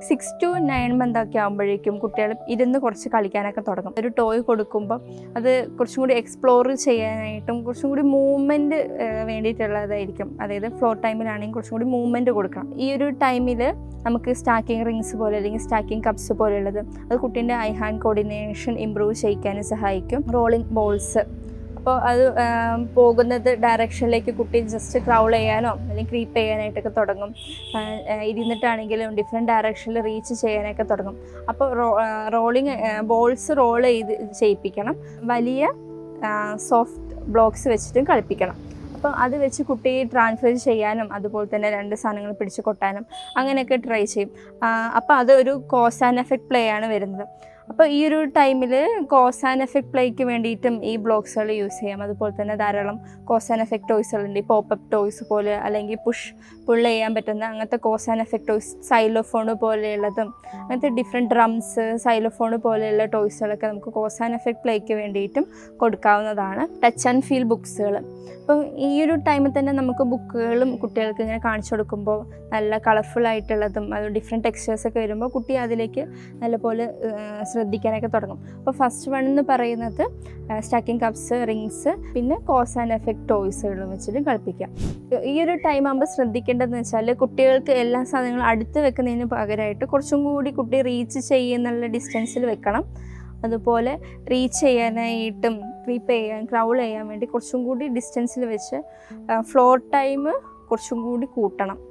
6 to 9 month ഒക്കെ ആകുമ്പോഴേക്കും കുട്ടികൾ ഇരുന്ന് കുറച്ച് കളിക്കാനൊക്കെ തുടങ്ങും. ഒരു ടോയ് കൊടുക്കുമ്പോൾ അത് കുറച്ചും കൂടി എക്സ്പ്ലോർ ചെയ്യാനായിട്ടും കുറച്ചും കൂടി മൂവ്മെൻറ്റ് വേണ്ടിയിട്ടുള്ളതായിരിക്കും. അതായത് ഫ്ലോർ ടൈമിലാണെങ്കിൽ കുറച്ചും കൂടി മൂവ്മെൻറ്റ് കൊടുക്കണം. ഈ ഒരു ടൈമിൽ നമുക്ക് സ്റ്റാക്കിംഗ് റിങ്സ് പോലെ അല്ലെങ്കിൽ സ്റ്റാക്കിംഗ് കപ്സ് പോലെയുള്ളത് അത് കുട്ടീൻ്റെ ഐ ഹാൻഡ് കോർഡിനേഷൻ ഇമ്പ്രൂവ് ചെയ്യിക്കാനും സഹായിക്കും. റോളിംഗ് ബോൾസ്, അപ്പോൾ അത് പോകുന്നത് ഡയറക്ഷനിലേക്ക് കുട്ടി ജസ്റ്റ് ക്രൗൾ ചെയ്യാനോ അല്ലെങ്കിൽ ക്രീപ്പ് ചെയ്യാനായിട്ടൊക്കെ തുടങ്ങും. ഇരുന്നിട്ടാണെങ്കിലും ഡിഫറെൻറ്റ് ഡയറക്ഷനിൽ റീച്ച് ചെയ്യാനൊക്കെ തുടങ്ങും. അപ്പോൾ റോളിങ് ബോൾസ് റോൾ ചെയ്യിപ്പിക്കണം. വലിയ സോഫ്റ്റ് ബ്ലോക്സ് വെച്ചിട്ടും കളിപ്പിക്കണം. അപ്പോൾ അത് വെച്ച് കുട്ടിയെ ട്രാൻസ്ഫർ ചെയ്യാനും അതുപോലെ തന്നെ 2 സാധനങ്ങൾ പിടിച്ച് കൊട്ടാനും അങ്ങനെയൊക്കെ ട്രൈ ചെയ്യും. അപ്പോൾ അതൊരു കോസ് ആൻഡ് എഫക്റ്റ് പ്ലേ ആണ് വരുന്നത്. അപ്പോൾ ഈ ഒരു ടൈമിൽ കോസ് ആൻഡ് എഫക്റ്റ് പ്ലേക്ക് വേണ്ടിയിട്ടും ഈ ബ്ലോക്സുകൾ യൂസ് ചെയ്യാം. അതുപോലെ തന്നെ ധാരാളം കോസ് ആൻഡ് എഫക്റ്റ് ടോയ്സുകളുണ്ട്. ഈ പോപ്പപ്പ് ടോയ്സ് പോലെ അല്ലെങ്കിൽ പുൾ ചെയ്യാൻ പറ്റുന്ന അങ്ങനത്തെ cause and effect toys, xylophone പോലെയുള്ളതും അങ്ങനത്തെ ഡിഫറെൻറ്റ് ഡ്രംസ്, സൈലോഫോൺ പോലെയുള്ള ടോയ്സുകളൊക്കെ നമുക്ക് കോസ് ആൻഡ് എഫക്റ്റ് പ്ലേക്ക് വേണ്ടിയിട്ടും കൊടുക്കാവുന്നതാണ്. ടച്ച് ആൻഡ് ഫീൽ ബുക്സുകൾ, അപ്പോൾ ഈ ഒരു ടൈമിൽ തന്നെ നമുക്ക് ബുക്കുകളും കുട്ടികൾക്ക് ഇങ്ങനെ കാണിച്ചു കൊടുക്കുമ്പോൾ നല്ല കളർഫുൾ ആയിട്ടുള്ളതും അത് ഡിഫറെൻറ്റ് ടെക്സ്ചേഴ്സൊക്കെ വരുമ്പോൾ കുട്ടി അതിലേക്ക് നല്ലപോലെ ശ്രദ്ധിക്കാനൊക്കെ തുടങ്ങും. അപ്പോൾ ഫസ്റ്റ് വൺ എന്ന് പറയുന്നത് സ്റ്റാക്കിംഗ് കപ്സ്, റിങ്സ്, പിന്നെ കോസ് ആൻഡ് എഫക്റ്റ് ടോയ്സുകളും വെച്ചിട്ട് കളിപ്പിക്കാം. ഈ ഒരു ടൈം ആകുമ്പോൾ ശ്രദ്ധിക്കേണ്ടതെന്ന് വെച്ചാൽ കുട്ടികൾക്ക് എല്ലാ സാധനങ്ങളും അടുത്ത് വെക്കുന്നതിന് പകരമായിട്ട് കുറച്ചും കൂടി കുട്ടി റീച്ച് ചെയ്യുന്നുള്ള ഡിസ്റ്റൻസിൽ വെക്കണം. അതുപോലെ റീച്ച് ചെയ്യാനായിട്ടും ക്രീപ്പ് ചെയ്യാൻ, ക്രൗൾ ചെയ്യാൻ വേണ്ടി കുറച്ചും കൂടി ഡിസ്റ്റൻസിൽ വെച്ച് ഫ്ലോർ ടൈം കുറച്ചും കൂടി കൂട്ടണം.